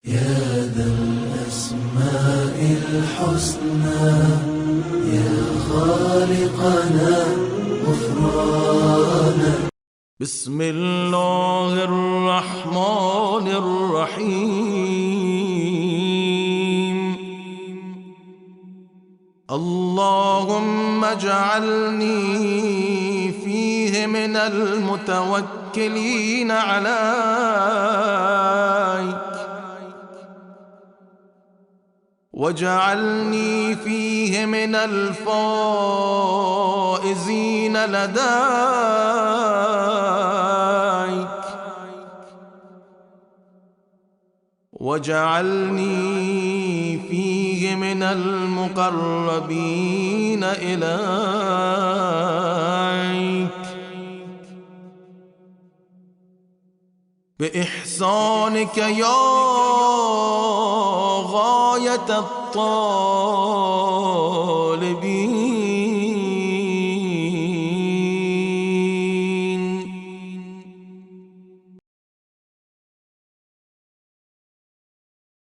يا ذا الأسماء الحسنى يا خالقنا غفرانا. بسم الله الرحمن الرحيم. اللهم اجعلني فيه من المتوكلين عليك، واجعلني فيه من الفائزين لديك، واجعلني فيه من المقربين إليك بإحسانك يا غاية الطالبين.